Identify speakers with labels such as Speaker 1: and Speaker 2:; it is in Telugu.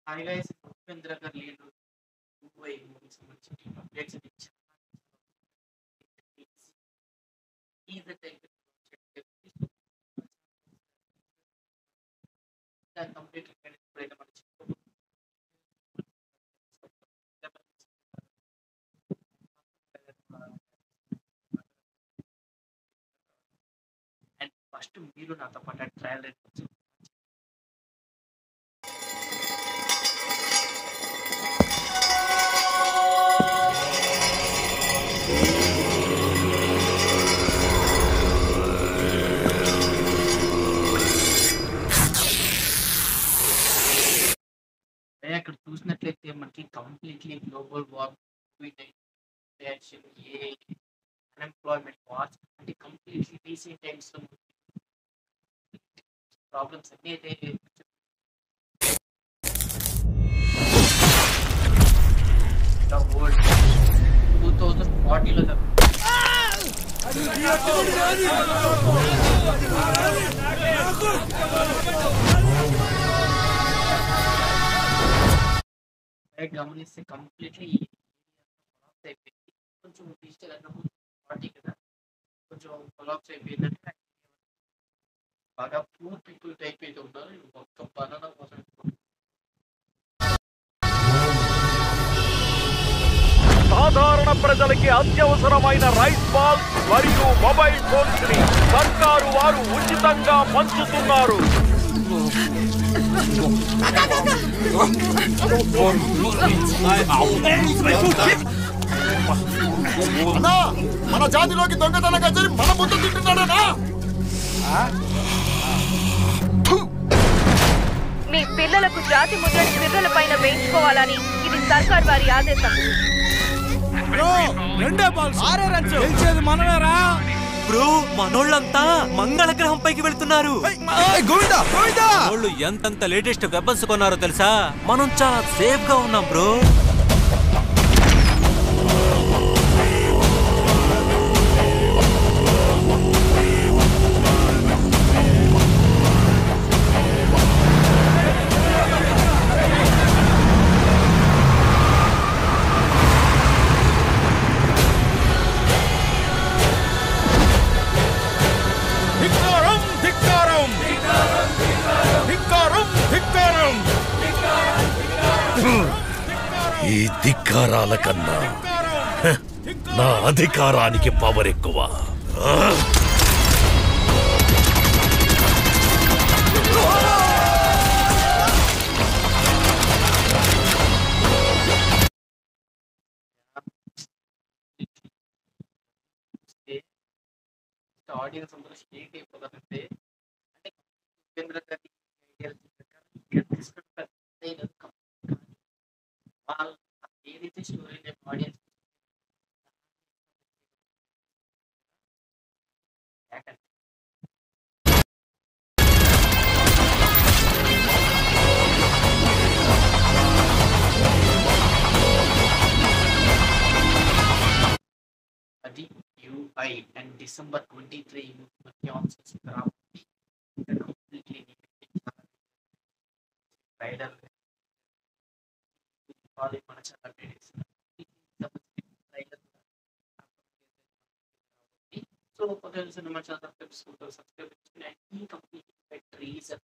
Speaker 1: హాయ్ గైస్, ఉపేంద్ర గారు లీడర్ ముంబై మూవీకి సంబంధించిన టీమ్ అప్డేట్స్ ఇచ్చారు. ఈ ద టైప్ కంప్లీట్ ఇప్పుడైతే మనం చెప్పుకోబోతున్నాం. అండ్ ఫస్ట్ మీరు నాతో పాటు ట్రయల్ రేట్ అక్కడ చూసినట్లయితే మనకి completely global war, unemployment wars అంటే కంప్లీట్లీ రీసెంట్ టైమ్స్ లో ప్రాబ్లమ్స్ అన్ని అయితే వరల్డ్ 2040లో గమనిస్తే కంప్లీట్లీ అయిపోయింది. కొంచెం డిజిటల్ అన్నప్పుడు పార్టీ కదా, కొంచెం కొలాప్స్ అయిపోయిందంటే బాగా పూర్ పీపుల్ టైప్ అయితే ఉన్నారు. ఒక్క బనానా కోసం
Speaker 2: సాధారణ ప్రజలకి అత్యవసరమైన రైస్ బాల్స్ మరియు మొబైల్ ఫోన్స్ ని సర్కారు వారు ఉచితంగా పంచుతున్నారు.
Speaker 3: మన జాతిలోకి దొంగతనంగా చేరి మన ముందు తింటున్నాడనా?
Speaker 4: మీ పిల్లలకు జాతి ముద్రని పిల్లల పైన వేయించుకోవాలని ఇది సర్కార్ వారి ఆదేశం.
Speaker 5: మనమేరా బ్రో, మనోళ్ళంతా మంగళ గ్రహం పైకి వెళ్తున్నారు. వాళ్ళు ఎంతంత లేటెస్ట్ వెపన్స్ కొన్నారో తెలుసా? మనం చాలా సేఫ్ గా ఉన్నాం బ్రో.
Speaker 6: ఈ ధిక్కారాల కన్నా నా అధికారానికి పవర్ ఎక్కువ.
Speaker 1: ఆడియన్స్ అందరూ షేక్ అయిపోతారంటే అంటే ఉపేంద్ర గారి వాళ్ళు ఏదైతే స్టోరీ ఆడియన్స్ అది యూఐ అండ్ డిసెంబర్ 23 ట్రైలర్ మన చాలా సో కొత్త సినిమా చాలా సబ్స్క్రైబ్ ఈ కంప్లీట్ రీజన్